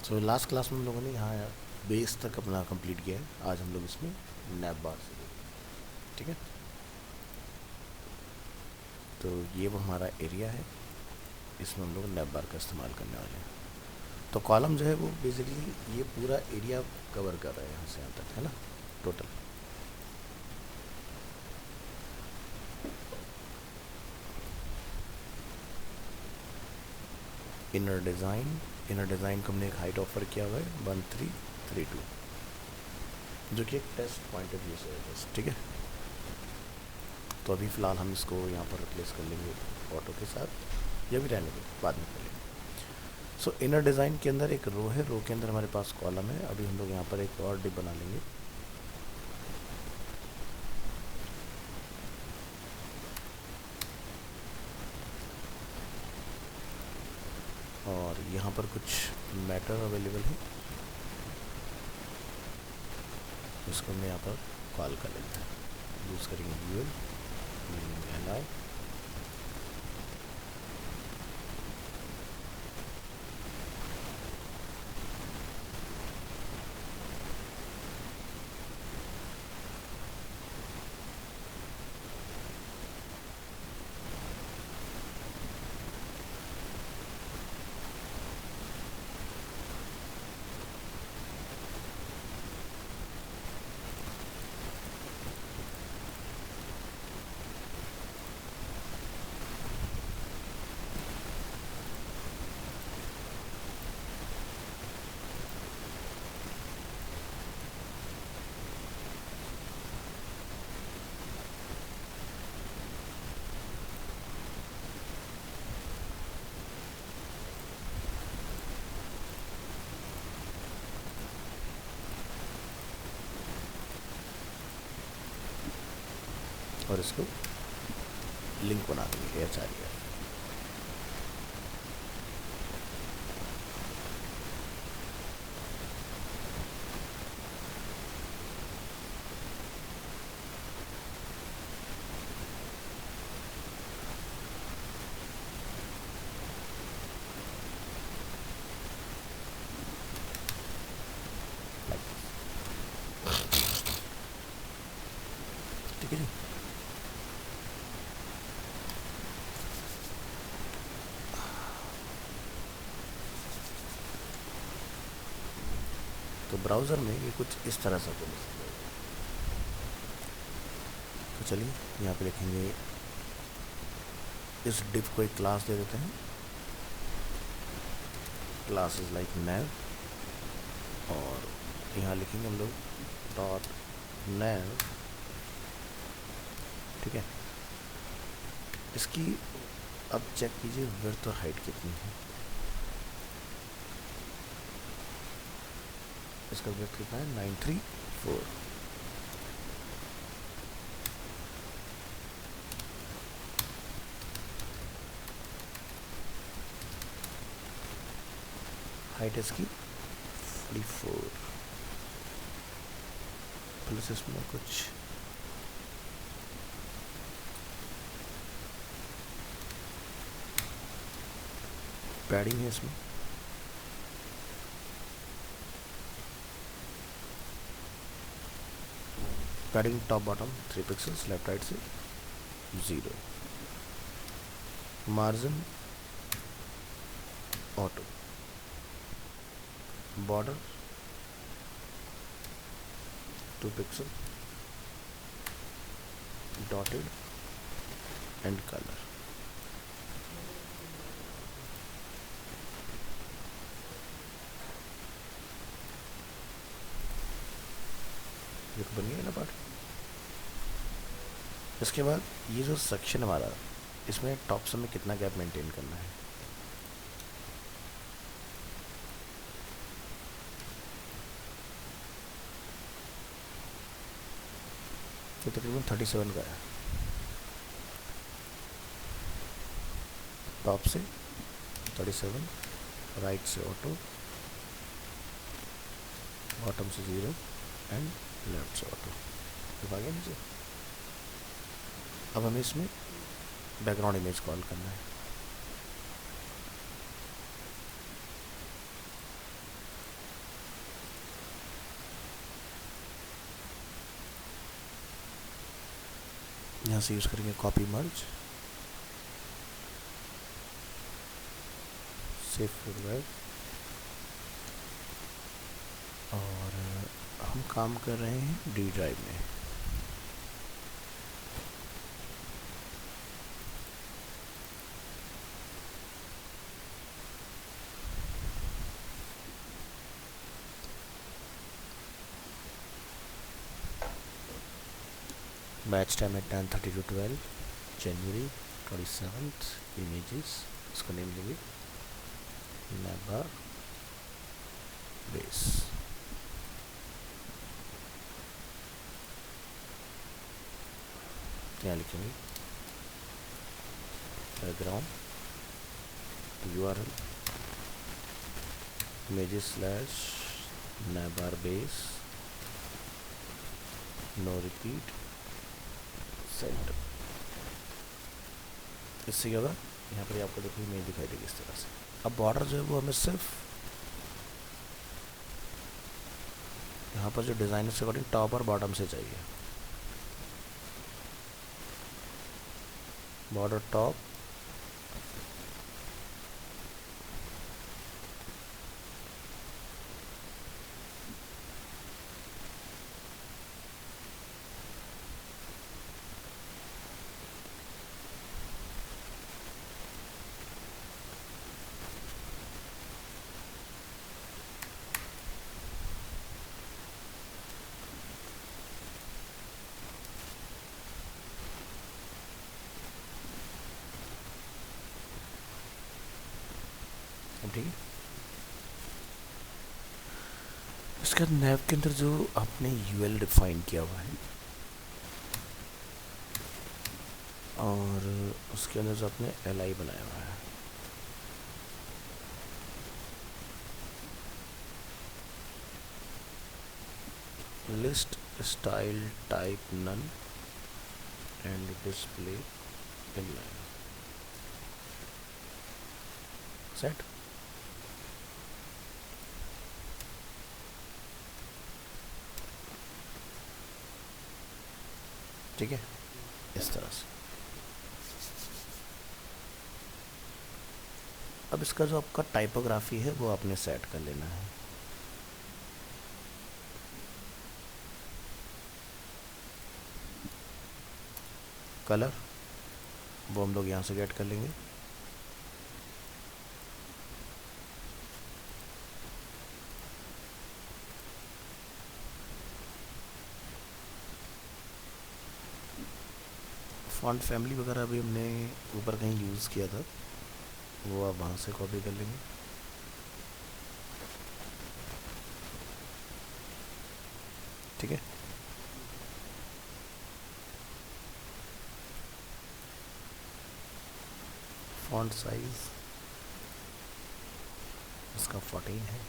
So last class में हम लोगों ने यहाँ बेस तक अपना कंप्लीट किया है। आज हम लोग इसमें नैप बार से देखेंगे, ठीक है। तो ये वो हमारा एरिया है, इसमें हम लोग नैप बार का इस्तेमाल करने वाले हैं। तो कॉलम जो है वो बेसिकली ये पूरा एरिया कवर कर रहा है यहाँ से यहाँ तक, है ना, टोटल। इनर डिज़ाइन को हमने एक हाइट ऑफर किया हुआ है 1332, जो कि एक टेस्ट पॉइंट ऑफ व्यू से है बस, ठीक है। तो अभी फ़िलहाल हम इसको यहाँ पर रिप्लेस कर लेंगे ऑटो के साथ, या भी रहने दें, बाद में कर लेंगे। सो इनर डिज़ाइन के अंदर एक रो है, रो के अंदर हमारे पास कॉलम है। अभी हम लोग यहाँ पर एक और डिप बना लेंगे। और यहाँ पर कुछ मैटर अवेलेबल है, इसको हमने यहाँ पर कॉल कर लेते हैं। यूज़ करेंगे यूएल अलाउ। और इसको लिंक बना देंगे HREF। ठीक है जी। तो ब्राउज़र में ये कुछ इस तरह से होगा। तो चलिए यहाँ पे लिखेंगे, इस डिफ को एक क्लास दे देते हैं, क्लास इज लाइक नैव। और यहाँ लिखेंगे हम लोग डॉट नैव, ठीक है। इसकी अब चेक कीजिए विड्थ और हाइट कितनी है। इसका विड्थ कितना है 934। हाइट इसकी 44 प्लस इसमें कुछ पैडिंग है इसमें। Padding top bottom 3 pixels, left right से 0। Margin auto, border 2 pixel, dotted and colour. ये तो बन गया ना पार्ट। इसके बाद ये जो सेक्शन हमारा, इसमें टॉप से में कितना गैप मेंटेन करना है। तो तकरीबन 37 का है टॉप से, 37, राइट से ऑटो, बॉटम से 0 एंड लेफ्ट से ऑटो। तो आ गया नीचे। अब हमें इसमें बैकग्राउंड इमेज कॉल करना है। यहाँ से यूज़ करेंगे कॉपी मर्ज, सेव फीडबैक, और हम काम कर रहे हैं डी ड्राइव में। बैच टाइम है 10:30 to 12 जनवरी 27th। इमेजेस इसको नेम देंगे नैबा बेस। यहाँ लिखेंगे background URL images / navbar base no repeat centre. इससे क्या होगा, यहाँ पर आपको देखो इमेज दिखाई देगी इस तरह से। अब बॉर्डर जो है वो हमें सिर्फ यहाँ पर जो डिज़ाइन है उसके अकॉर्डिंग टॉप और बॉटम से चाहिए। बॉर्डर टॉप, ठीक है। इसके बाद नैव के अंदर जो आपने यूएल डिफाइन किया हुआ है और उसके अंदर जो आपने एलआई बनाया हुआ है, list style type none and display inline set. ठीक है, इस तरह से। अब इसका जो आपका टाइपोग्राफी है वो आपने सेट कर लेना है। कलर वो हम लोग यहाँ से गेट कर लेंगे। फॉन्ट फैमिली वगैरह भी हमने ऊपर कहीं यूज़ किया था, वो आप वहाँ से कॉपी कर लेंगे। ठीक है, फॉन्ट साइज इसका 14 है।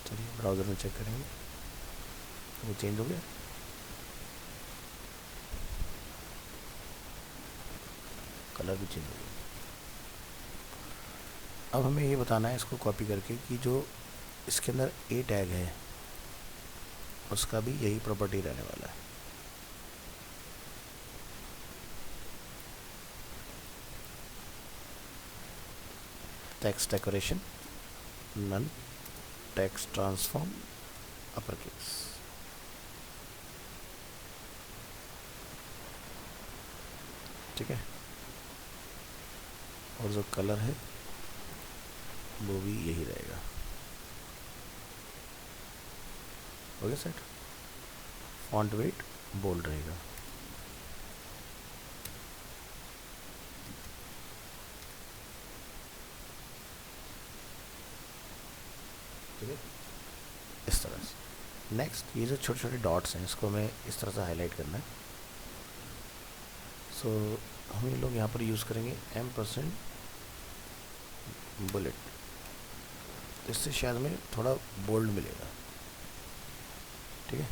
चलिए ब्राउज़र में चेक करेंगे, वो चेंज हो गया। कलर भी चेंज हो गया। अब हमें ये बताना है इसको कॉपी करके कि जो इसके अंदर ए टैग है उसका भी यही प्रॉपर्टी रहने वाला है। Text decoration none, text transform upper case. ठीक है, और जो कलर है वो भी यही रहेगा। Okay set. Font weight bold रहेगा। ठीक है, इस तरह से। नेक्स्ट ये जो छोटे छोटे डॉट्स हैं इसको हमें इस तरह से हाईलाइट करना है। सो हम ये लोग यहाँ पर यूज़ करेंगे M% बुलेट, इससे शायद हमें थोड़ा बोल्ड मिलेगा। ठीक है,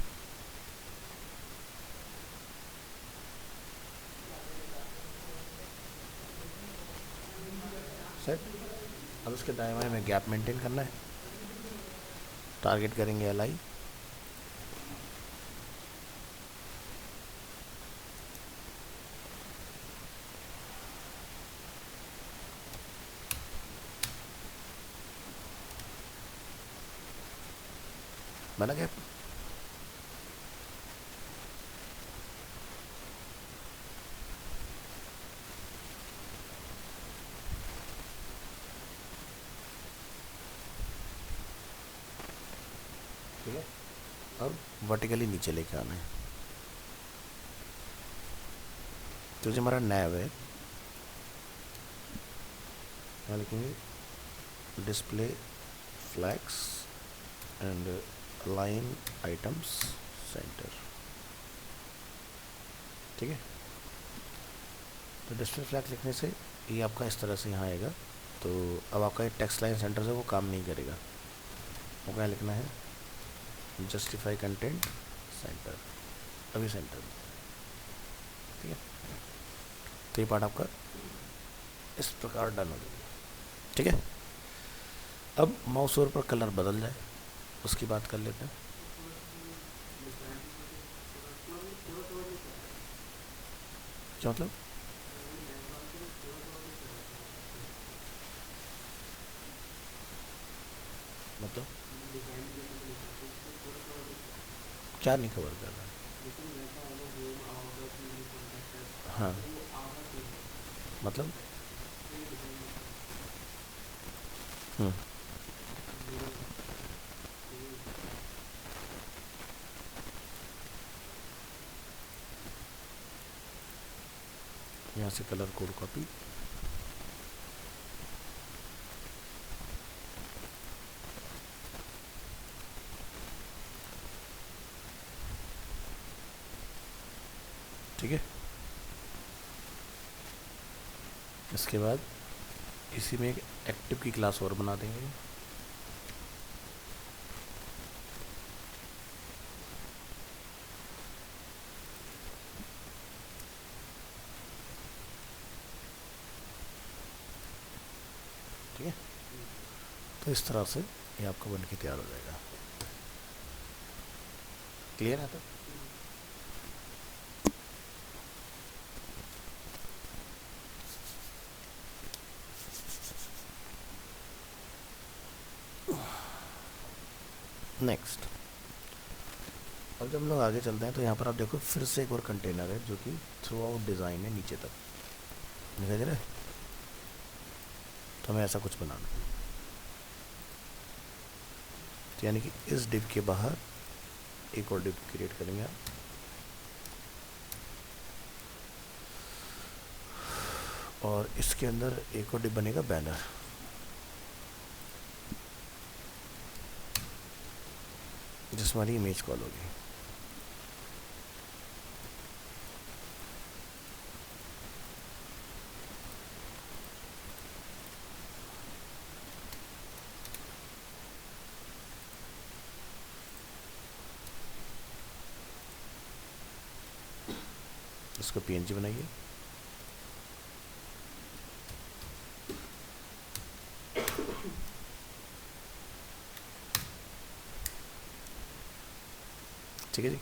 सेट। अब उसके दाएं बाएं में गैप मेंटेन करना है। टारगेट करेंगे एल आई, बना गया। ठीक है, अब वर्टिकली नीचे लेके आना है। तो जो हमारा नैव है, यहाँ लिखेंगे display flags and align items centre. ठीक है, तो डिस्प्ले फ्लैग लिखने से ये आपका इस तरह से यहाँ आएगा। तो अब आपका ये टेक्स्ट लाइन सेंटर से वो काम नहीं करेगा। वो क्या लिखना है, जस्टिफाई कंटेंट सेंटर, अभी सेंटर। ठीक है, तो ये पार्ट आपका इस प्रकार डन हो जाएगा। ठीक है, अब माउस ओवर पर कलर बदल जाए उसकी बात कर लेते हैं। क्या मतलब, मतलब क्या नहीं कवर कर रहा है? हाँ, मतलब यहाँ से कलर कोड कॉपी, ठीक है। इसके बाद इसी में एक एक्टिव की क्लास और बना देंगे। ठीक है, तो इस तरह से ये आपका बन के तैयार हो जाएगा। क्लियर है? तो नेक्स्ट, अब जब हम लोग आगे चलते हैं तो यहाँ पर आप देखो फिर से एक और कंटेनर है जो कि थ्रू आउट डिज़ाइन है, नीचे तक दिखाई दे रहा है। तो हमें ऐसा कुछ बनाना है, तो यानी कि इस डिव के बाहर एक और डिव क्रिएट करेंगे आप, और इसके अंदर एक और डिव बनेगा बैनर, जिसमें हमारी इमेज कॉल होगी। इसको पीएनजी बनाइए। ठीक है जी,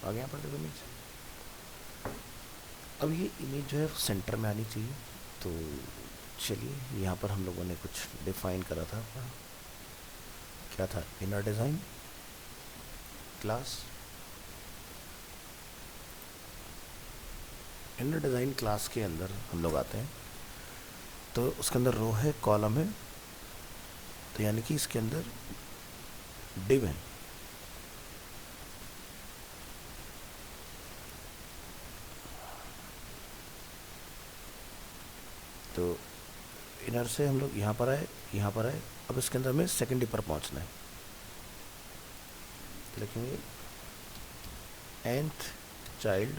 आ गया पर इमेज। अब ये इमेज जो है सेंटर में आनी चाहिए। तो चलिए, यहाँ पर हम लोगों ने कुछ डिफाइन करा था, क्या था, inner design class. Inner design class के अंदर हम लोग आते हैं, तो उसके अंदर रो है, कॉलम है, तो यानी कि इसके अंदर डिव है। तो इनर से हम लोग यहाँ पर आए, यहाँ पर आए, अब इसके अंदर हमें सेकेंड डिव पर पहुँचना है। लिखेंगे nth चाइल्ड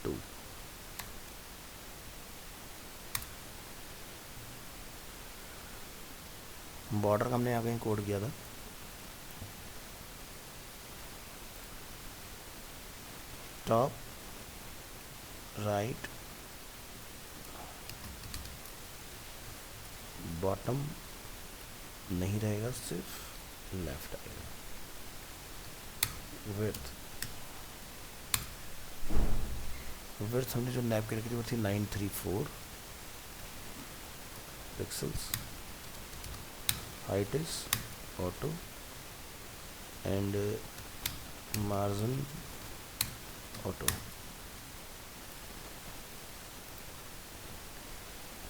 2, बॉर्डर का हमने यहाँ कहीं कोड किया था, टॉप राइट, बॉटम नहीं रहेगा, सिर्फ लेफ्ट आएगा। विड्थ, विड्थ हमने जो नैप की रखी थी वो थी 934 pixels. Height is auto and margin auto,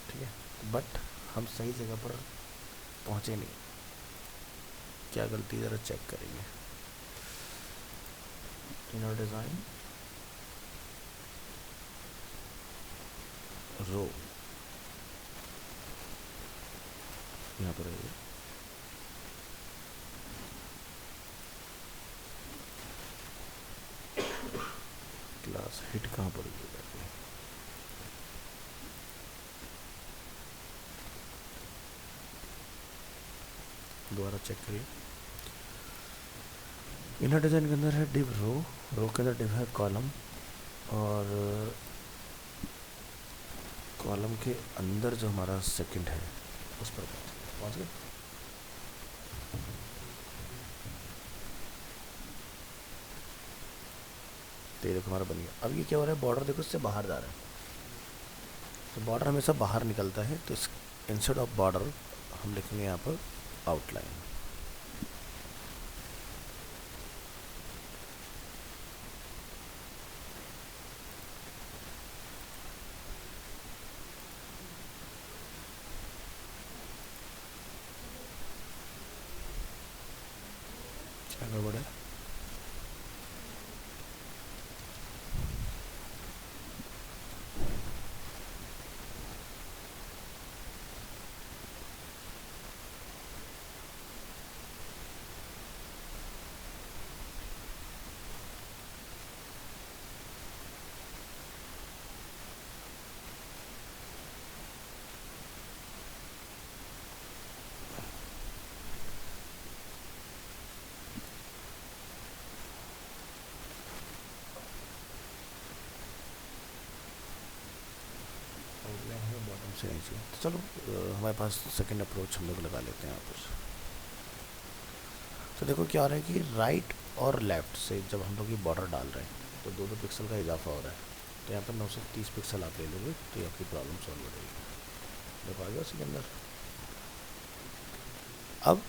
ठीक है। बट हम सही जगह पर पहुंचे नहीं, क्या गलती ज़रा चेक करेंगे। इनर डिज़ाइन, रो यहाँ पर है, क्लास हिट कहाँ पर है, दोबारा चेक करिए। इनर डिज़ाइन के अंदर है डिव रो, रो के अंदर डिव है कॉलम, और कॉलम के अंदर जो हमारा सेकंड है उस पर पहुँच गए। तो ये देखो हमारा बन गया। अब ये क्या हो रहा है, बॉर्डर देखो इससे बाहर जा रहा है, तो बॉर्डर हमेशा बाहर निकलता है, तो इस इंस्टेड ऑफ बॉर्डर हम लिखेंगे यहाँ पर आउटलाइन। क्या गड़बड़ है, बॉटम से नीचे। तो चलो हमारे पास सेकंड अप्रोच हम लोग लगा लेते हैं यहाँ पर। तो देखो क्या हो रहा है कि राइट और लेफ़्ट से जब हम लोग ये बॉर्डर डाल रहे हैं तो 2-2 पिक्सल का इजाफा हो रहा है, तो यहाँ पर 930 पिक्सल आप ले लोगे तो ये आपकी प्रॉब्लम सॉल्व हो जाएगी। देखो आ गया उसी के अंदर। अब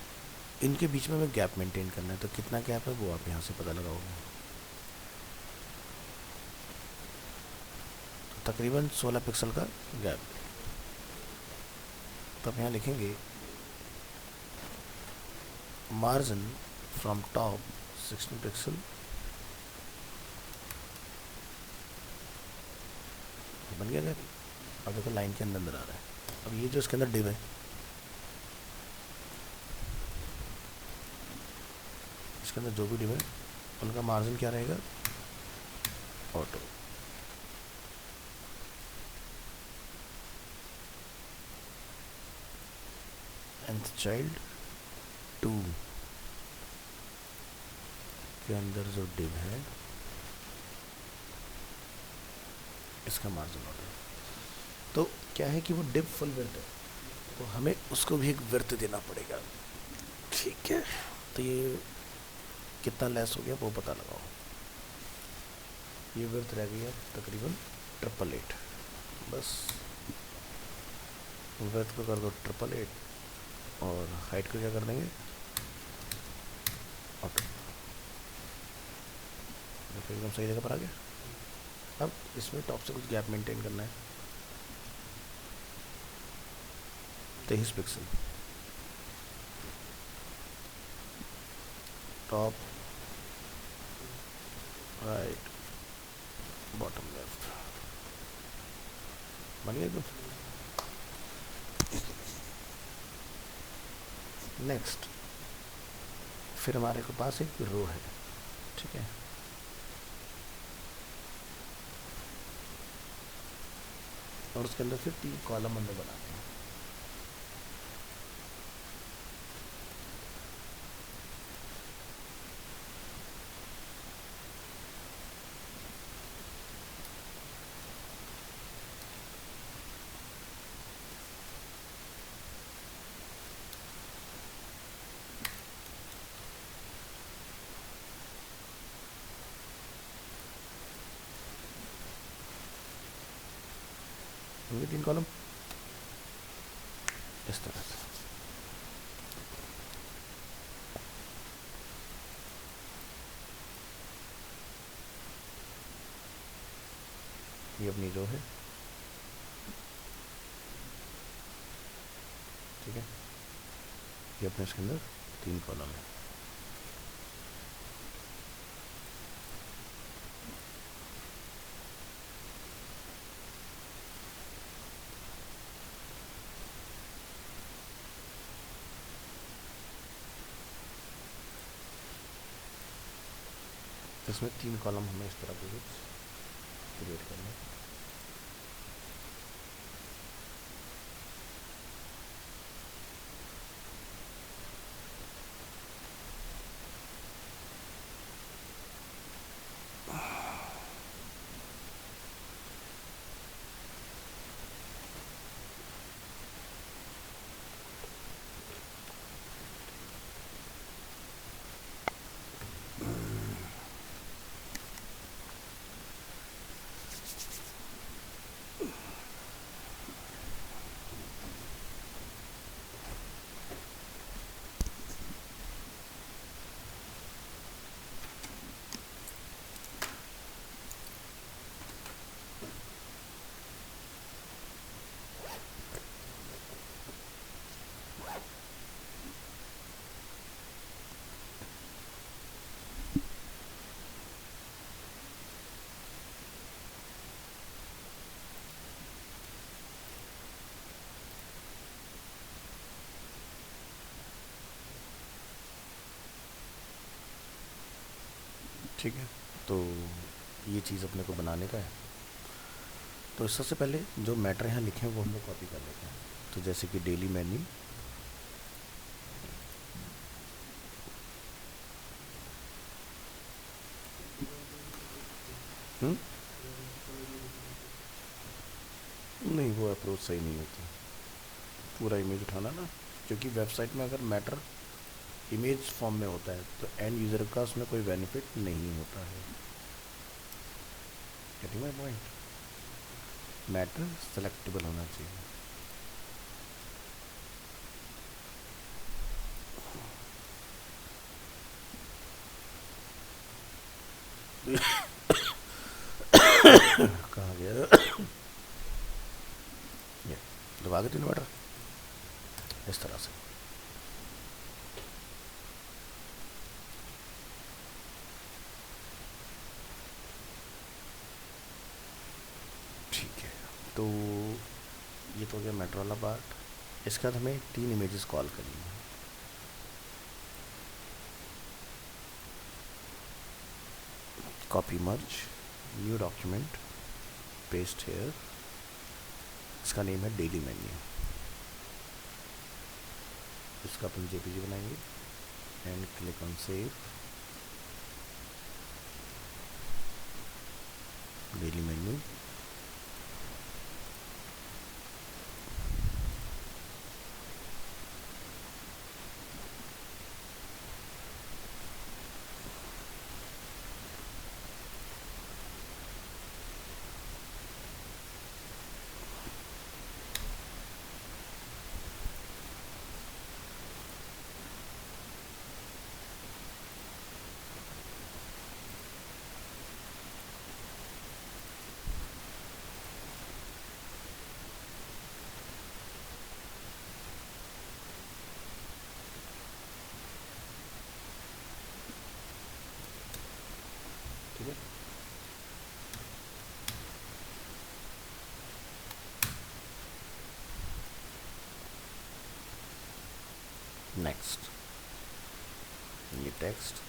इनके बीच में हमें गैप मेंटेन करना है, तो कितना गैप है वो आप यहाँ से पता लगाओगे। तो तकरीबन 16 पिक्सल का गैप। तो आप यहाँ लिखेंगे मार्जिन फ्रॉम टॉप 16 पिक्सल, बन गया गैप। अब देखो लाइन के अंदर अंदर आ रहा है। अब ये जो इसके अंदर डिव है, इसके अंदर जो भी डिव है उनका मार्जिन क्या रहेगा, ऑटो। nth चाइल्ड 2 के अंदर जो डिव है इसका मार्जिन ऑटो। तो क्या है कि वो डिव फुल विड्थ है, तो हमें उसको भी एक विड्थ देना पड़ेगा, ठीक है। तो ये कितना लेस हो गया वो पता लगाओ। ये विड्थ रह गई है तकरीबन 888। बस विड्थ को कर दो 888 और हाइट को क्या कर देंगे, ऑटो। देखो एकदम सही जगह पर आ गया। अब इसमें टॉप से कुछ गैप मेंटेन करना है, 23 pixel top right bottom left, बन गया एकदम। नेक्स्ट फिर हमारे के पास एक रो है, ठीक है। और उसके अंदर फिर 3 कॉलम हमने बनाते हैं। होंगे 3 कॉलम इस तरह से। ये अपनी रो है, ठीक है। ये अपने इसके अंदर 3 कॉलम है। इसमें 3 कॉलम हमें इस तरह के क्रिएट करना है। ठीक है, तो ये चीज़ अपने को बनाने का है। तो सबसे पहले जो मैटर यहाँ लिखे हैं वो हम लोग कॉपी कर लेते हैं। तो जैसे कि डेली मेन्यू, नहीं वो अप्रोच सही नहीं होती, पूरा इमेज उठाना ना, क्योंकि वेबसाइट में अगर मैटर इमेज फॉर्म में होता है तो एंड यूज़र का उसमें कोई बेनिफिट नहीं होता है। Getting my point? Matter selectable होना चाहिए। कहाँ गया ये दबा के 3 मैटर इस तरह से। ठीक है, तो ये तो हो गया मैटर वाला पार्ट। इसके बाद हमें 3 इमेजेस कॉल करनी है। Copy merge, new document, paste hair. इसका नेम है डेली मेन्यू। इसका अपन जेपीजी बनाएंगे and click on save. Daily menu, ठीक है। नेक्स्ट, ये टेक्स्ट,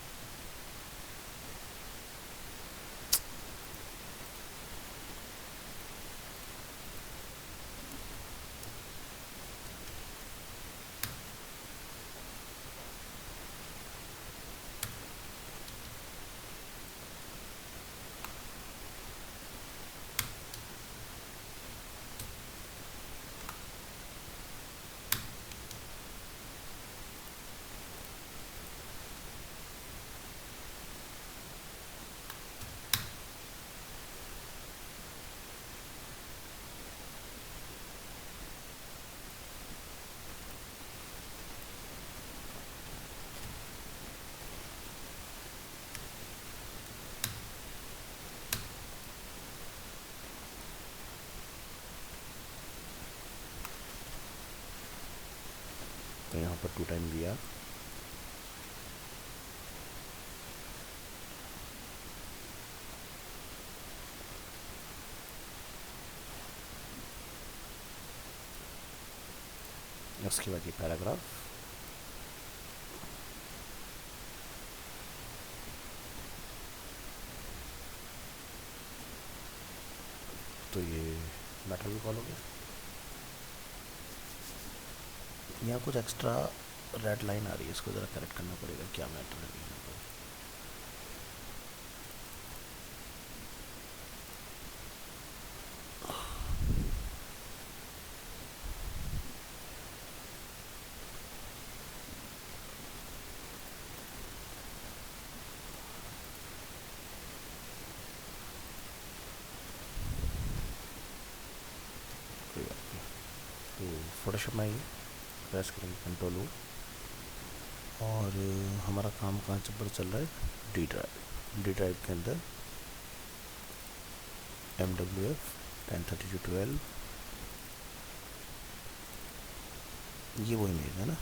तो यहाँ पर 2 टाइम वी आर, उसके बाद ये पैराग्राफ, तो ये मैटर भी कॉल हो गया। यहाँ कुछ एक्स्ट्रा रेड लाइन आ रही है, इसको ज़रा करेक्ट करना पड़ेगा, क्या मैटर है यहाँ पर। कोई बात नहीं, तो फोटोशॉप में आइए, प्रेस करेंगे कंट्रोल O, और हमारा काम कहाँ पर चल रहा है, डी ड्राइव। डी ड्राइव के अंदर MWF 103212, ये वो इमेज है ना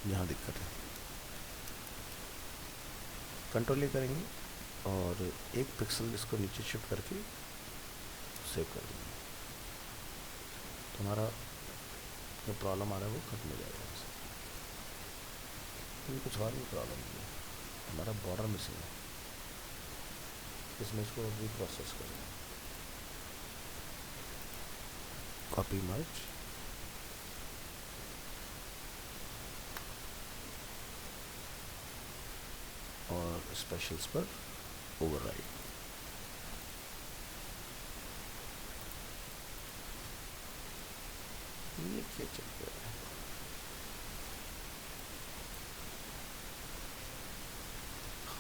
जहाँ दिक्कत है। कंट्रोल A करेंगे और 1 पिक्सल इसको नीचे शिफ्ट करके सेव कर देंगे, तो हमारा जो प्रॉब्लम आ रहा है वो खत्म हो जाएगा। कुछ और भी प्रॉब्लम नहीं है, हमारा बॉर्डर मिसिंग है, इसमें इसको रीप्रोसेस करेंगे। कॉपी मर्ज, और स्पेशल्स पर ओवरराइड। ये क्या चल रहा है,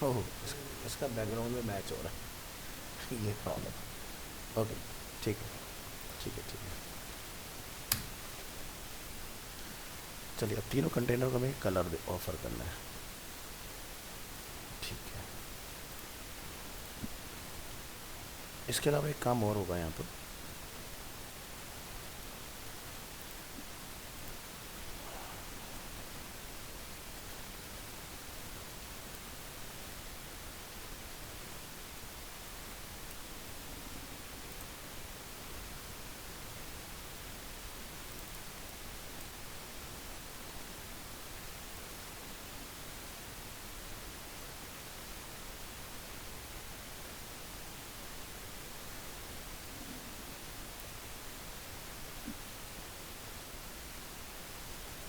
ओह इसका बैकग्राउंड में मैच हो रहा है ये प्रॉब्लम। ओके ठीक है ठीक है ठीक है। चलिए अब तीनों कंटेनर को हमें कलर ऑफर करना है, ठीक है। इसके अलावा एक काम और होगा यहाँ पर,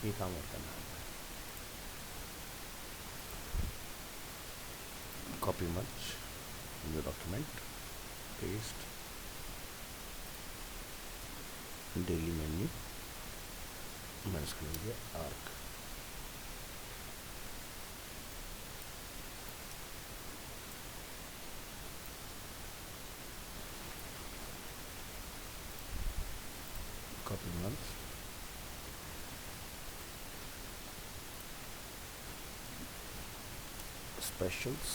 ये काम और करना है। Copy merge, new document, paste, daily menu, मैंने इसको ले लिया आर्क, कॉपी मर्ज, स्पेशल्स,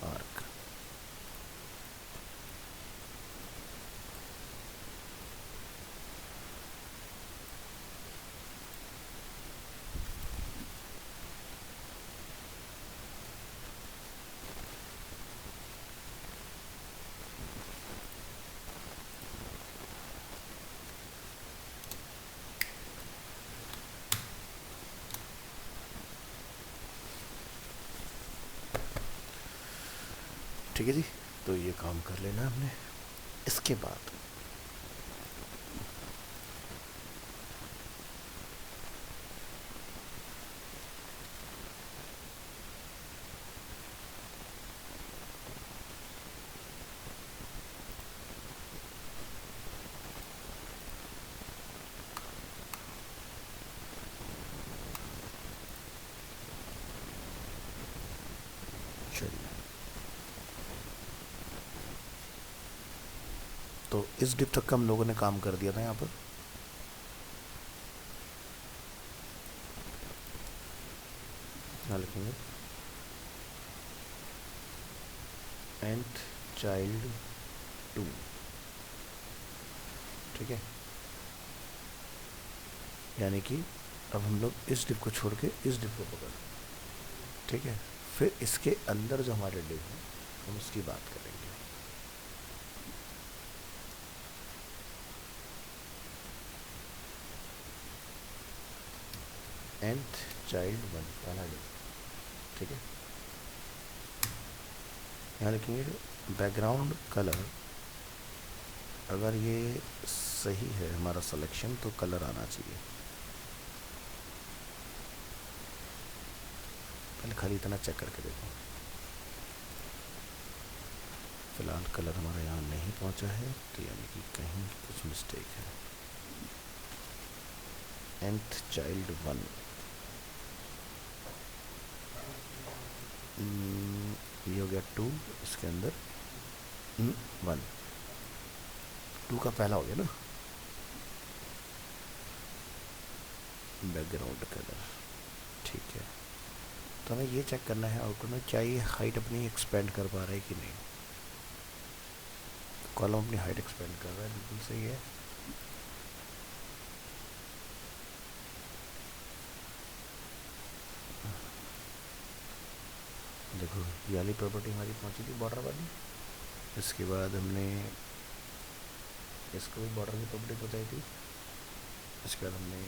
आर्क, ठीक है जी। तो ये काम कर लेना हमने। इसके बाद चलिए, तो इस डिप तक का हम लोगों ने काम कर दिया था। यहाँ पर यहाँ लिखेंगे एंड चाइल्ड 2, ठीक है। यानी कि अब हम लोग इस डिप को छोड़ के इस डिप को पकड़, ठीक है। फिर इसके अंदर जो हमारे डिप है हम उसकी बात करेंगे। nth चाइल्ड 1 पहला डिप, ठीक है। यहाँ लिखेंगे बैकग्राउंड कलर, अगर ये सही है हमारा सिलेक्शन तो कलर आना चाहिए। पहले खाली इतना चेक करके देखो। फिलहाल कलर हमारा यहाँ नहीं पहुँचा है, तो यानी कि कहीं कुछ मिस्टेक है। nth चाइल्ड 1, ये हो गया 2, इसके अंदर 1, 2 का पहला हो गया ना बैकग्राउंड कलर, ठीक है। तो हमें ये चेक करना है आउटपुट में क्या ये हाइट अपनी एक्सपेंड कर पा रहा है कि नहीं। कॉलम अपनी हाइट एक्सपेंड कर रहा है, बिल्कुल सही है। देखो ये वाली प्रॉपर्टी हमारी पहुंची थी बॉर्डर वाली, इसके बाद हमने इसको भी बॉर्डर की प्रॉपर्टी पहुंचाई थी, इसके बाद हमने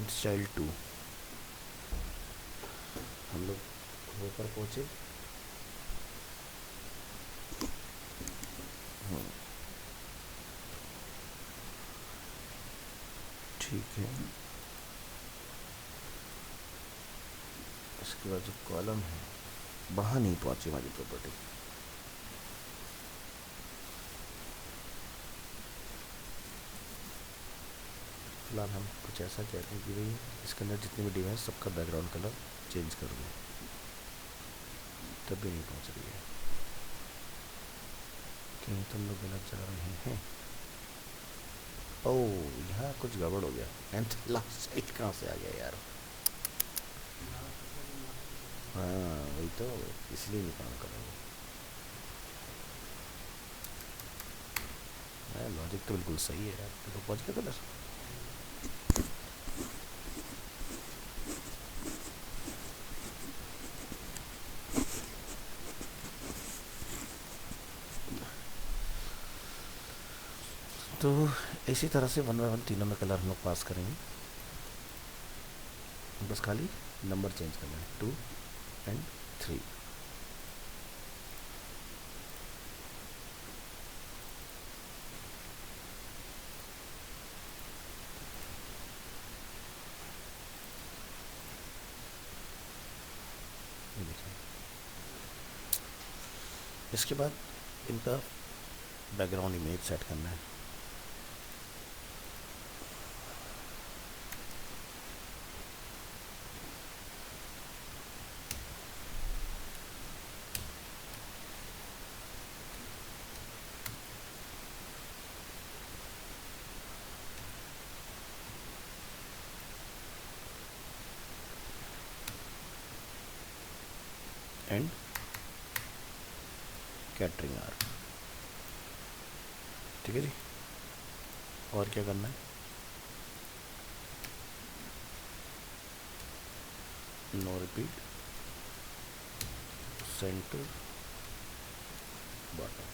nth चाइल्ड 2 हम लोग वो पर पहुंचे। ठीक है, इसके बाद जो कॉलम है वहाँ नहीं पहुंची हमारी प्रॉपर्टी। फिलहाल हम कुछ ऐसा कहते हैं कि भाई इसके अंदर जितने भी डिव हैं सबका बैकग्राउंड कलर चेंज कर दो, तब भी नहीं पहुंच रही है। कहीं तुम लोग गलत जा रहे हैं। ओह यहाँ कुछ गड़बड़ हो गया। एंड लास्ट साइड कहाँ से आ गया यार। हाँ वही तो, इसलिए नहीं काम कर रहा हूँ। लॉजिक तो बिल्कुल सही है यार, तो पहुँच गया कलर। तो इसी तरह से 1 बाय 1 तीनों में कलर हम लोग पास करेंगे, बस खाली नंबर चेंज करना है 2 and 3। इसके बाद इनका बैकग्राउंड इमेज सेट करना है। एंड कैटरिंग आर्क, ठीक है जी। और क्या करना है, नो रिपीट, सेंटर, बॉटम,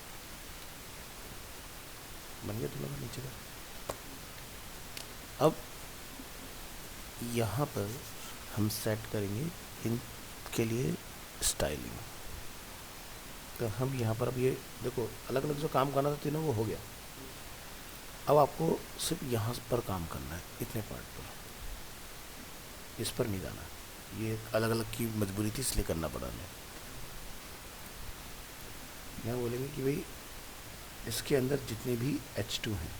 बन गया दोनों का नीचे का। अब यहाँ पर हम सेट करेंगे इनके लिए स्टाइलिंग। तो हम यहाँ पर अब ये देखो अलग अलग जो काम करना था तीनों वो हो गया। अब आपको सिर्फ यहाँ पर काम करना है, इतने पार्ट पर, इस पर नहीं जाना। ये अलग अलग की मजबूरी थी इसलिए करना पड़ा हमें। यहाँ बोलेंगे कि भाई इसके अंदर जितने भी H2 हैं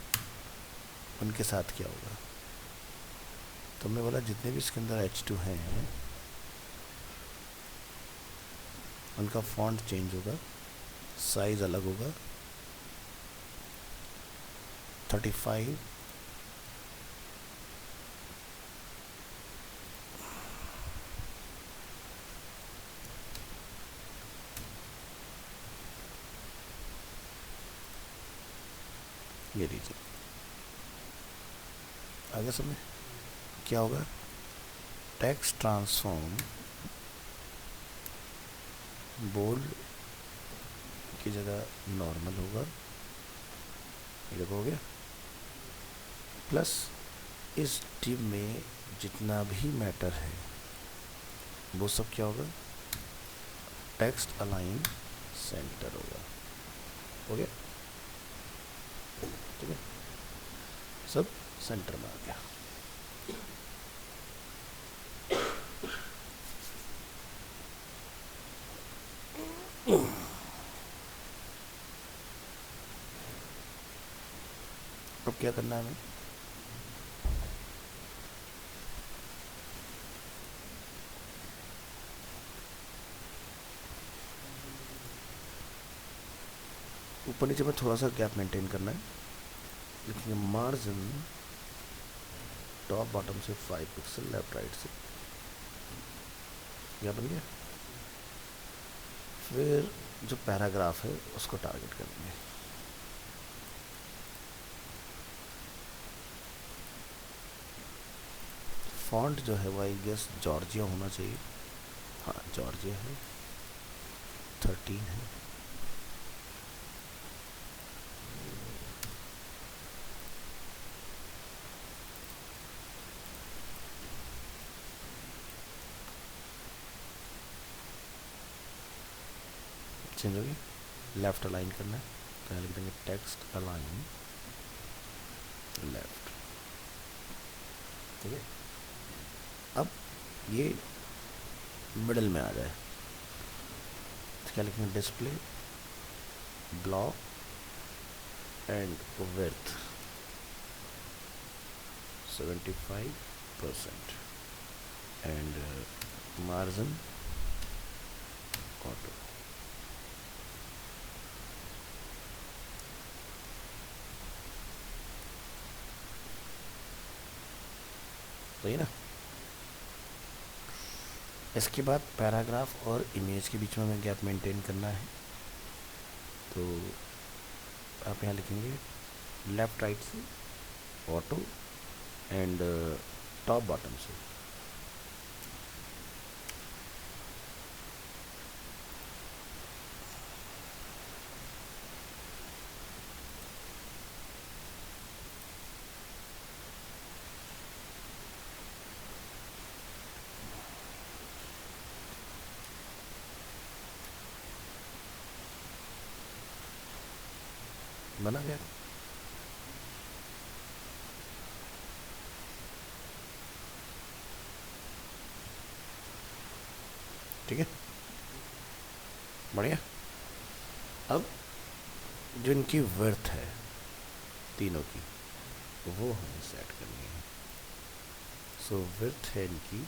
उनके साथ क्या होगा। तो हमने बोला जितने भी इसके अंदर H2 हैं उनका फॉन्ट चेंज होगा, साइज अलग होगा, 35 ये लीजिए आगे सब में क्या होगा, टेक्स्ट ट्रांसफॉर्म बोल्ड की जगह नॉर्मल होगा, ये देखो हो गया। प्लस इस डिव में जितना भी मैटर है वो सब क्या होगा, टेक्स्ट अलाइन सेंटर होगा, हो गया, ठीक है, सब सेंटर में आ गया। अब क्या करना है हमें, ऊपर नीचे में थोड़ा सा गैप मेंटेन करना है, लिखेंगे मार्जिन टॉप बॉटम से 5 पिक्सल, लेफ्ट राइट से, क्या बन गया। फिर जो पैराग्राफ है उसको टारगेट करेंगे, फॉन्ट जो है वो आई गेस जॉर्जिया होना चाहिए, हाँ जॉर्जिया है, 13 है, चेंज होगी, लेफ्ट अलाइन करना है तो यहाँ लिख देंगे टेक्स्ट अलाइन लेफ्ट, ठीक है। अब ये मिडल में आ जाए तो क्या लिखेंगे, display block and width 75% and margin auto, सही ना। इसके बाद पैराग्राफ और इमेज के बीच में हमें गैप मेंटेन करना है, तो आप यहाँ लिखेंगे लेफ्ट राइट से ऑटो एंड टॉप बॉटम से, बना गया। ठीक है, बढ़िया। अब जो इनकी विड्थ है तीनों की वो हमें सेट करनी है। सो विड्थ है इनकी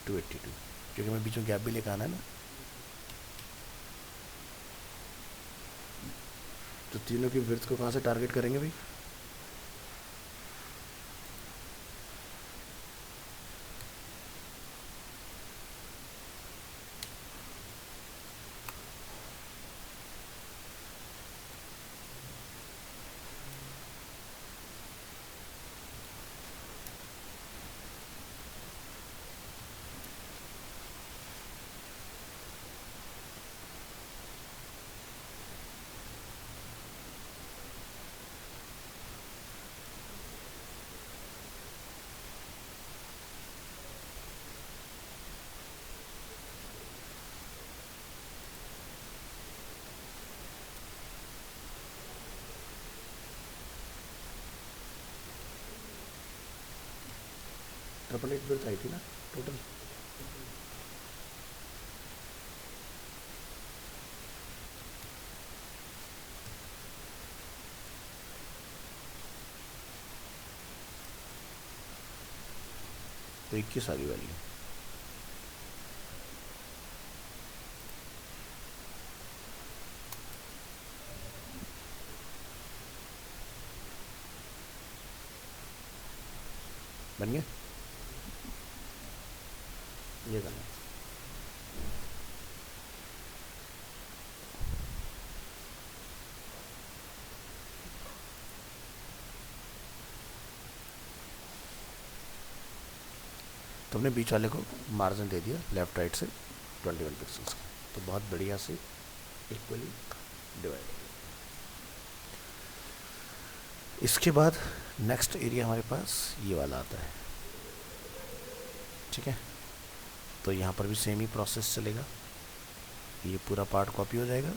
282, क्योंकि हमें बीच में गैप भी लेकर आना है ना, तो तीनों की विड्थ को कहाँ से टारगेट करेंगे भाई, ट्रिपल एट विड्थ आई थी ना टोटल। तो 21 आगे वाली है, बन गया, ये करना है। तो हमने बीच वाले को मार्जिन दे दिया लेफ़्ट राइट से 21 पिक्सल्स का, तो बहुत बढ़िया से इक्वली डिवाइड हो गया। इसके बाद नेक्स्ट एरिया हमारे पास ये वाला आता है, ठीक है। तो यहाँ पर भी सेम ही प्रोसेस चलेगा, ये पूरा पार्ट कॉपी हो जाएगा,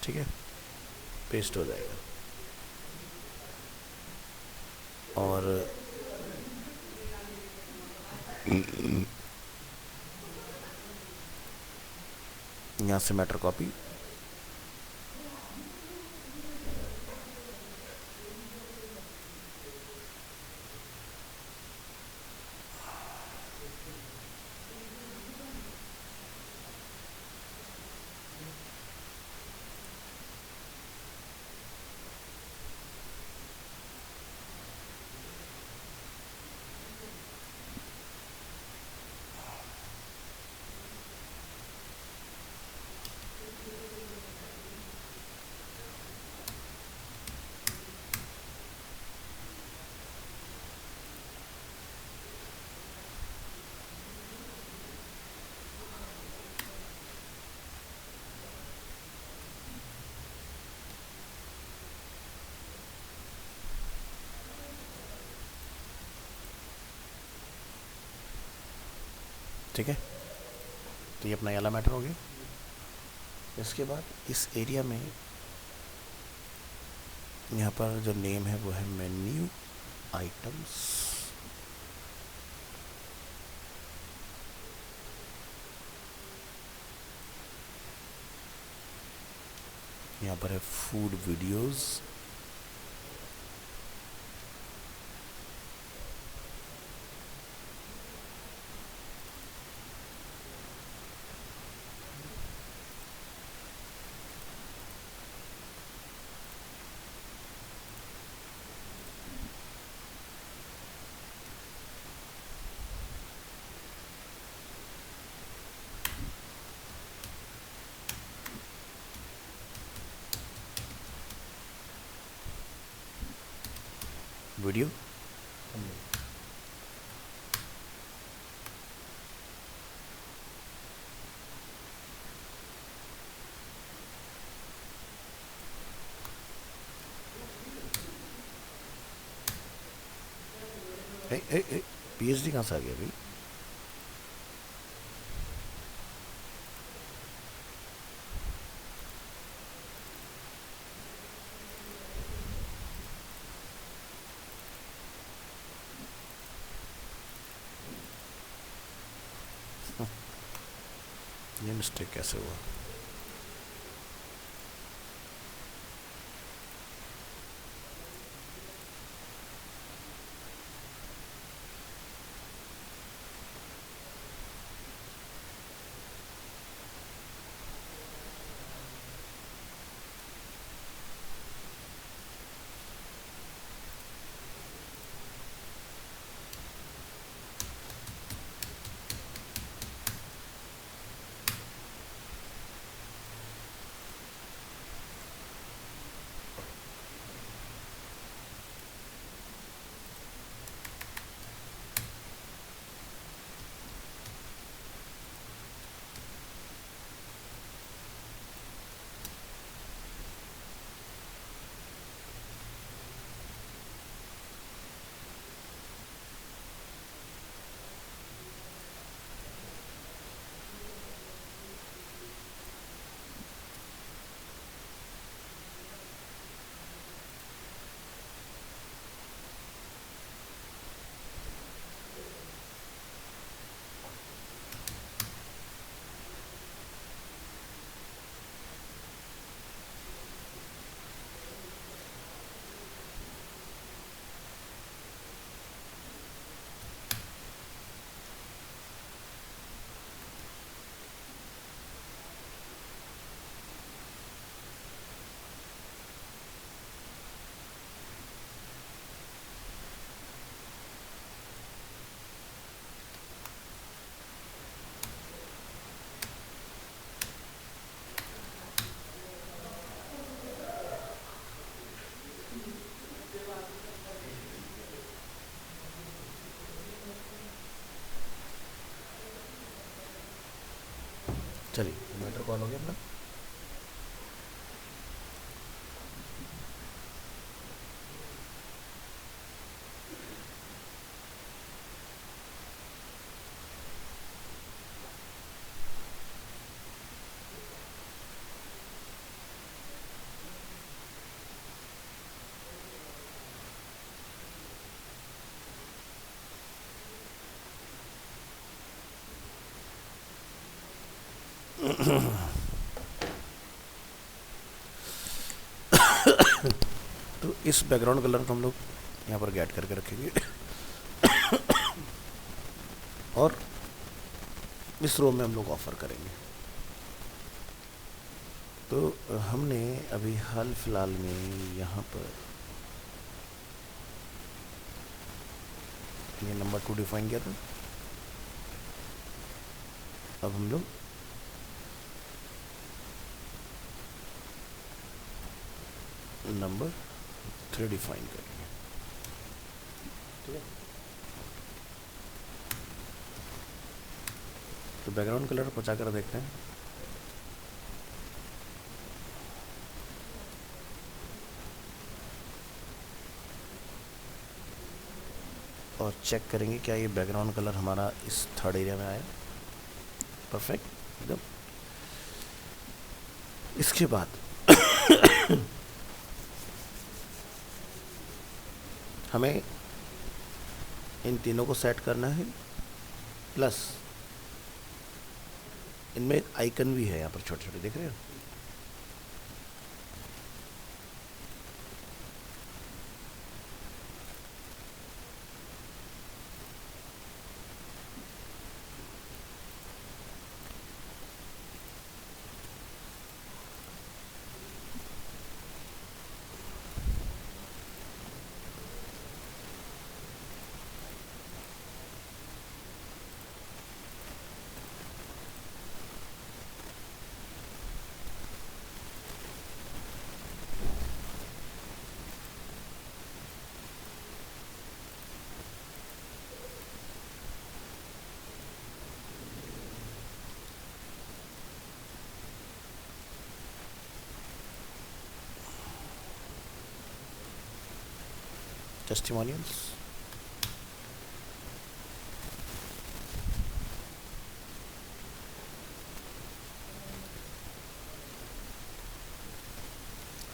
ठीक है, पेस्ट हो जाएगा, और यहाँ से मैटर कॉपी, ठीक है। तो ये अपना वाला मैटर हो गया। इसके बाद इस एरिया में यहाँ पर जो नेम है वो है मेन्यू आइटम्स, यहाँ पर है फूड वीडियोस, वीडियो, पीएचडी कहाँ से आ गया भाई? ये मिस्टेक कैसे हुआ? चलिए मैटर कॉल हो गया अपना। तो इस बैकग्राउंड कलर को हम लोग यहाँ पर गेट करके रखेंगे और इस रो में हम लोग ऑफर करेंगे। तो हमने अभी हाल फिलहाल में यहाँ पर ये नंबर 2 डिफाइन किया था। अब हम लोग नंबर 3 डिफाइन करेंगे, ठीक है। तो बैकग्राउंड कलर बचा कर देखते हैं। और चेक करेंगे क्या ये बैकग्राउंड कलर हमारा इस थर्ड एरिया में आया। परफेक्ट एकदम। इसके बाद हमें इन तीनों को सेट करना है, प्लस इनमें एक आइकन भी है यहाँ पर छोटे छोटे, देख रहे हो। Testimonials,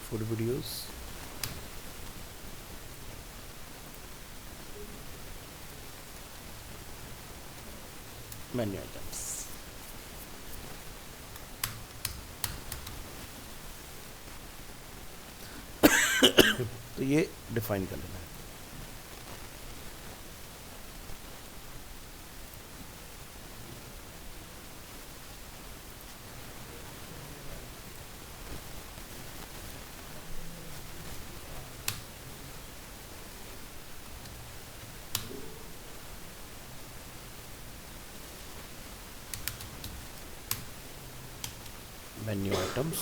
food videos, menu items. तो ये डिफाइन कर लेना है। मेन्यू आइटम्स,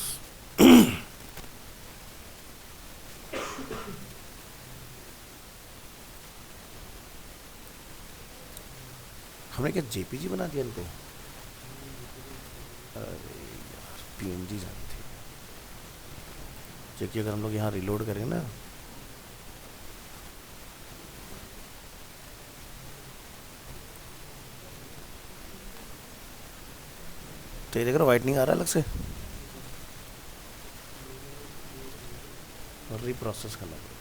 हमने क्या जेपीजी बना दिया इनको। अरे यार पीएनजी जानी थी। जबकि अगर हम लोग यहाँ रिलोड करेंगे ना, तो ये देख रहे हो वाइटनिंग आ रहा है अलग से, और रीप्रोसेस करना पड़ेगा।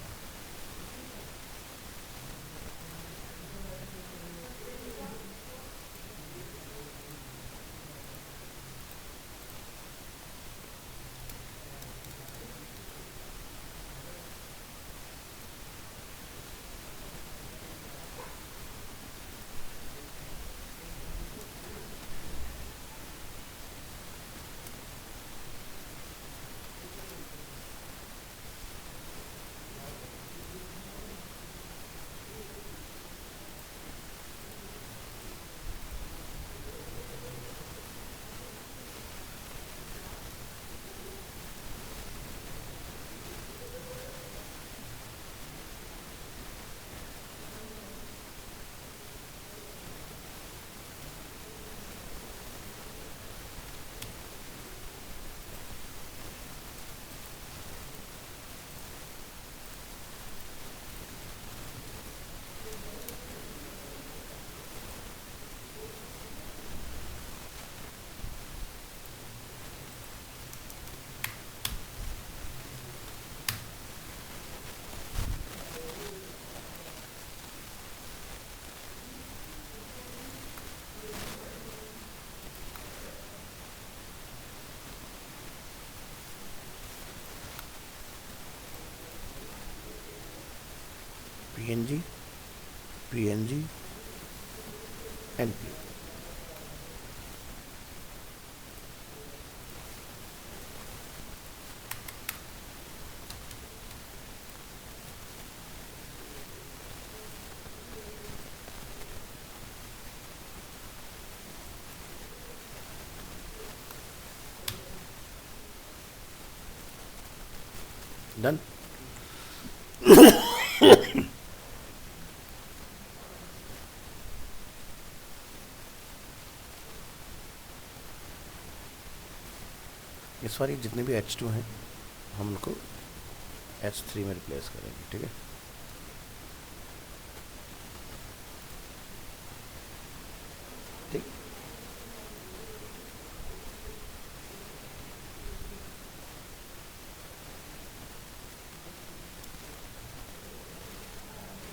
PNG, PNG, NP। डन। इस बार जितने भी H2 हैं हम उनको H3 में रिप्लेस करेंगे, ठीक है। ठीक,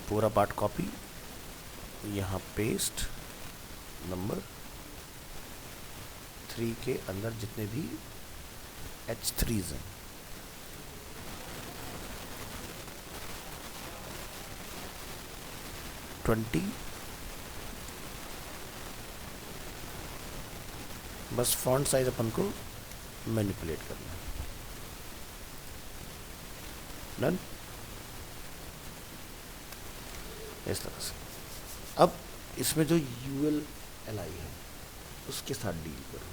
पूरा पार्ट कॉपी, यहाँ पेस्ट, नंबर 3 के अंदर जितने भी H3s हैं ट्वेंटी, बस फॉन्ट साइज अपन को मैनिपुलेट करना है। डन। इस तरह से अब इसमें जो ULLI है उसके साथ डील करो।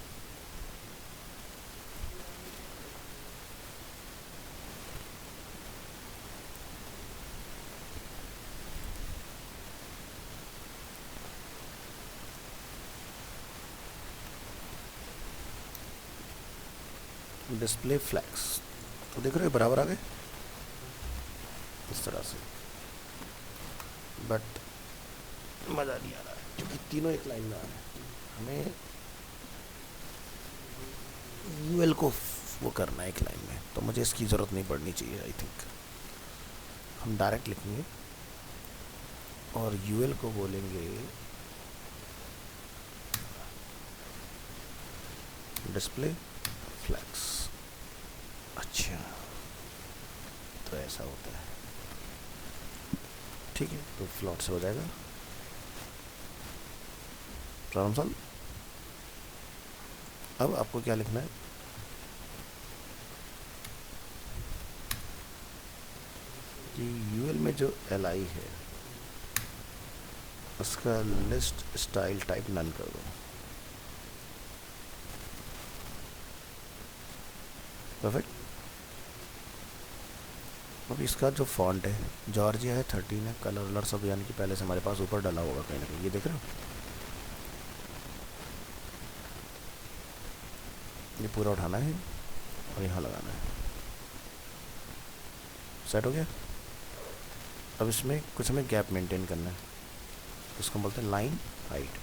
डिस्प्ले फ्लैग्स तो देख रहे हो बराबर आ गए इस तरह से, बट मज़ा नहीं आ रहा है क्योंकि तीनों एक लाइन में आ रहे हैं। हमें UL को वो करना है एक लाइन में, तो मुझे इसकी ज़रूरत नहीं पड़नी चाहिए। आई थिंक हम डायरेक्ट लिखेंगे और UL को बोलेंगे डिस्प्ले फ्लैग्स। अच्छा, तो ऐसा होता है, ठीक है। तो फ्लॉट से हो जाएगा, प्रॉब्लम सॉल्व। अब आपको क्या लिखना है, कि UL में जो LI है उसका लिस्ट स्टाइल टाइप नन कर दो। परफेक्ट। अब इसका जो फॉन्ट है जॉर्जिया है, 13 है, कलर वलर सब यानी कि पहले से हमारे पास ऊपर डाला होगा कहीं ना कहीं, ये देख रहे हो। ये पूरा उठाना है और यहाँ लगाना है। सेट हो गया। अब इसमें कुछ हमें गैप मेंटेन करना है, इसको बोलते हैं लाइन हाइट।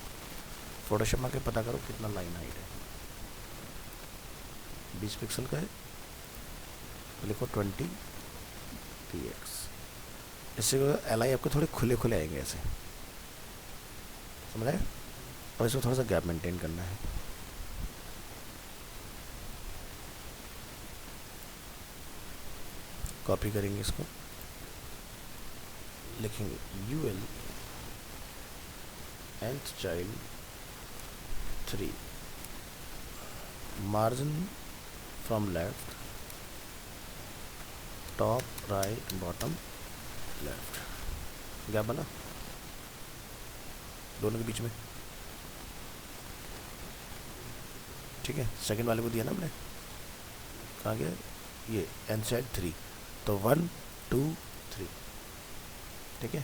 फोटोशॉप में के पता करो कितना लाइन हाइट है, 20 पिक्सल का है, लिखो 20 px। इससे LI आपको थोड़े खुले खुले आएंगे ऐसे, समझ आए। और इसको थोड़ा सा गैप मेंटेन करना है। कॉपी करेंगे इसको, लिखेंगे UL nth child 3, margin from left, top right bottom left, gap बना दोनों के बीच में, ठीक है। सेकंड वाले को दिया ना हमने, कहाँ गया ये, nth चाइल्ड 3, तो 1 2 3, ठीक है।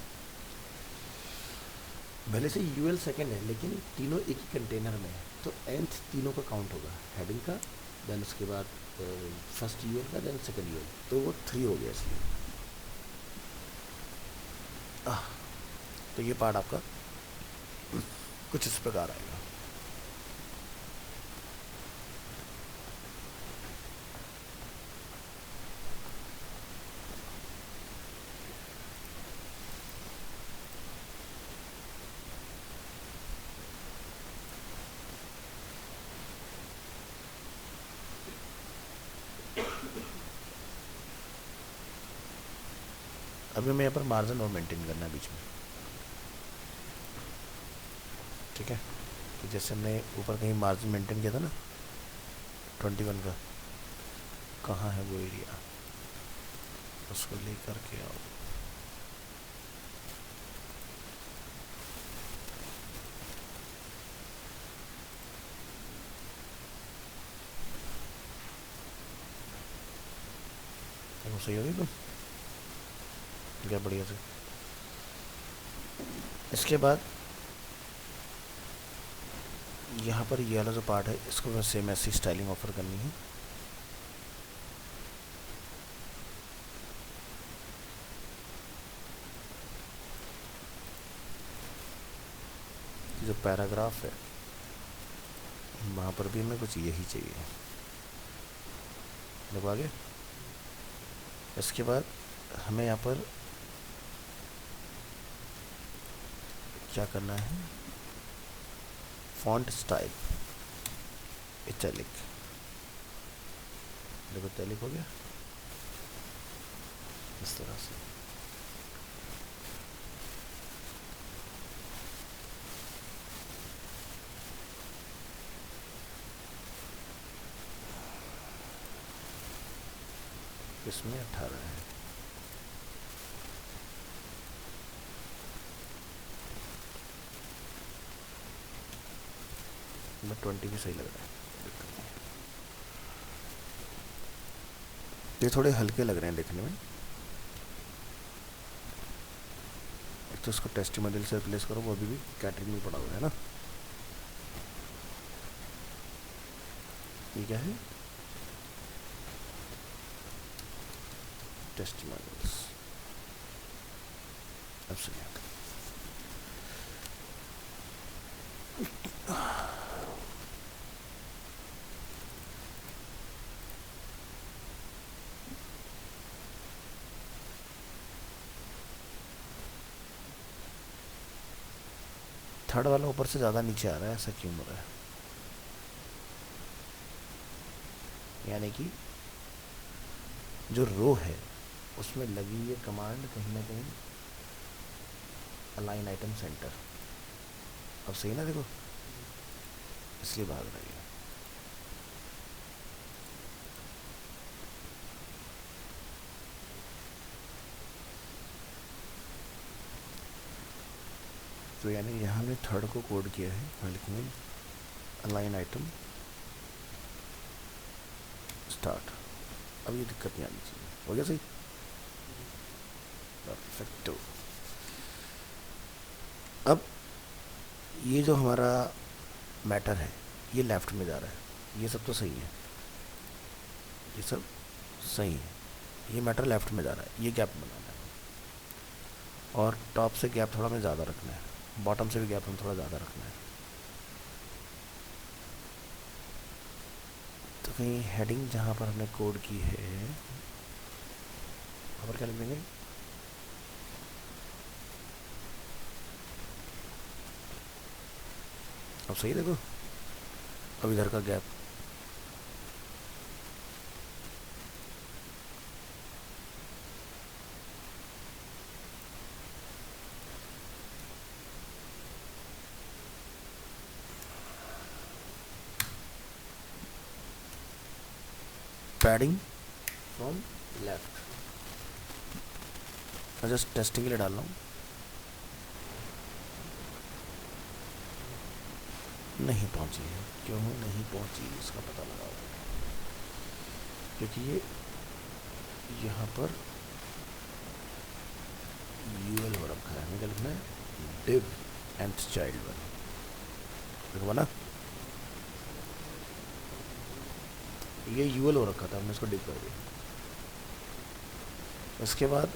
भले से UL सेकंड है लेकिन तीनों एक ही कंटेनर में है, तो nth तीनों का काउंट होगा, हेडिंग का, देन उसके बाद फर्स्ट UL का, देन सेकंड UL, तो वो 3 हो गया इसलिए। तो ये पार्ट आपका कुछ इस प्रकार आएगा। अभी मैं यहाँ पर मार्जिन और मेंटेन करना है बीच में, ठीक है। तो जैसे हमने ऊपर कहीं मार्जिन मेंटेन किया था ना 21 का, कहाँ है वो एरिया, उसको लेकर के आओ। वो सही होगी तुम क्या, बढ़िया से। इसके बाद यहाँ पर ये वाला जो पार्ट है इसको मैं सेम ऐसी स्टाइलिंग ऑफर करनी है। जो पैराग्राफ है वहाँ पर भी हमें कुछ यही चाहिए, देखो आगे। इसके बाद हमें यहाँ पर क्या करना है, फॉन्ट स्टाइल इटैलिक, देखो इटैलिक हो गया इस तरह से। इसमें 18 है, मैं 20 भी सही लग रहा है। ये थोड़े हल्के लग रहे हैं देखने में। एक तो इसको टेस्टिमोनियल से रिप्लेस करो, वो अभी भी कैटरिंग में पड़ा हुआ है ना। ये क्या है, टेस्टिमोनियल्स। अब सुनिए, थर्ड वाला ऊपर से ज़्यादा नीचे आ रहा है, ऐसा क्यों हो रहा है। यानी कि जो रो है उसमें लगी ये कमांड कहीं ना कहीं अलाइन आइटम सेंटर, अब सही ना, देखो इसलिए भाग रही है। तो यानी यहाँ हमने थर्ड को कोड किया है, यहाँ लिखेंगे अलाइन आइटम स्टार्ट। अब ये दिक्कत नहीं आनी चाहिए, हो गया सही, परफेक्टो। अब ये जो हमारा मैटर है ये लेफ्ट में जा रहा है, ये सब तो सही है, ये सब सही है, ये मैटर लेफ्ट में जा रहा है, ये गैप बनाना है। और टॉप से गैप थोड़ा हमें ज़्यादा रखना है, बॉटम से भी गैप हमें थोड़ा ज़्यादा रखना है। तो कहीं हेडिंग जहाँ पर हमने कोड की है वहाँ पर क्या लिख देंगे, अब सही देखो, अब इधर का गैप पैडिंग फ्रॉम लेफ्ट, मैं जस्ट टेस्टिंग के लिए डाल रहा हूँ। नहीं पहुँची है, क्यों नहीं पहुँची इसका पता लगाओ, क्योंकि ये यहाँ पर यूएल हो रखा है, हमें क्या लिखना है, डिव nth चाइल्ड वन, देखो ना ये यूएल हो रखा था, हमने इसको डिव कर दिया। इसके बाद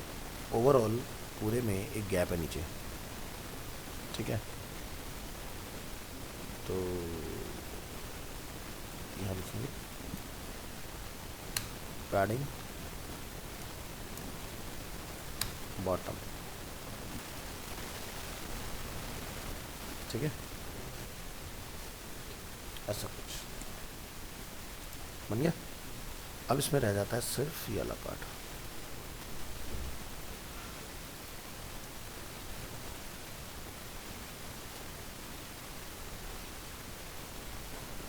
ओवरऑल पूरे में एक गैप है नीचे, ठीक है। तो यहाँ लिखेंगे पैडिंग बॉटम, ठीक है, ऐसा कुछ बन गया। अब इसमें रह जाता है सिर्फ ये वाला पार्ट,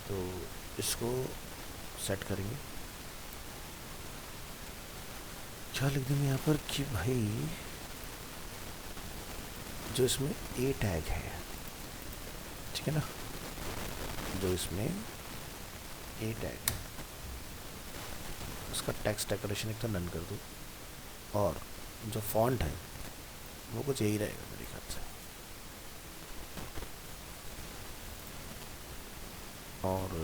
तो इसको सेट करेंगे, क्या लिख देंगे यहाँ पर कि भाई जो इसमें ए टैग है, ठीक है ना, जो इसमें ए टैग है उसका टेक्स्ट डेकोरेशन एक तो नन कर दो, और जो फॉन्ट है वो कुछ यही रहेगा मेरे ख्याल से, और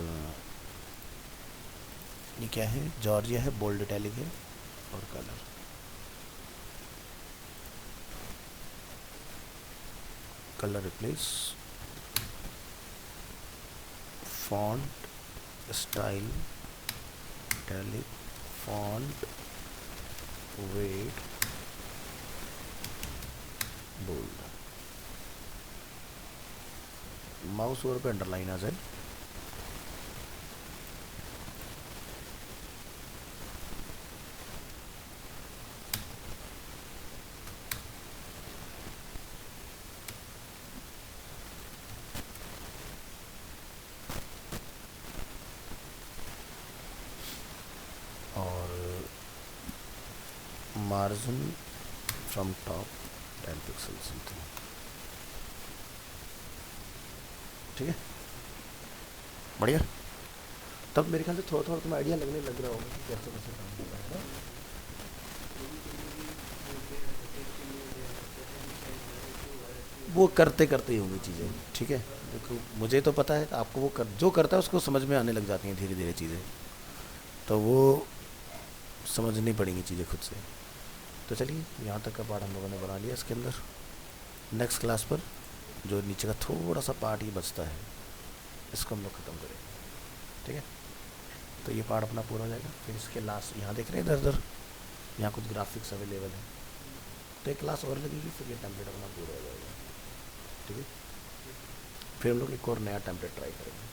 ये क्या है, जॉर्जिया है, बोल्ड इटैलिक है, और colour replace, font style italic, font weight bold, mouse over पे अंडरलाइन आ जाए, और margin from top 10 pixel something, ठीक है, बढ़िया। तब मेरे ख्याल से थोड़ा थोड़ा तुम्हें आइडिया लगने लग रहा होगा कि कैसे कैसे काम करना है। वो करते करते ही होंगी चीज़ें, ठीक है, देखो मुझे तो पता है, आपको वो जो करता है उसको समझ में आने लग जाती हैं धीरे धीरे चीज़ें, तो वो समझनी पड़ेंगी चीज़ें खुद से। तो चलिए यहाँ तक का पार्ट हम लोगों ने बना लिया, इसके अंदर नेक्स्ट क्लास पर जो नीचे का थोड़ा सा पार्ट ही बचता है इसको हम लोग ख़त्म करेंगे, ठीक है। तो ये पार्ट अपना पूरा हो जाएगा, फिर इसके लास्ट यहाँ देख रहे हैं इधर इधर यहाँ कुछ ग्राफिक्स अवेलेबल है, तो एक क्लास और लगेगी, फिर ये टेम्पलेट अपना पूरा हो जाएगा, ठीक है। फिर हम लोग एक और नया टेम्पलेट ट्राई करेंगे।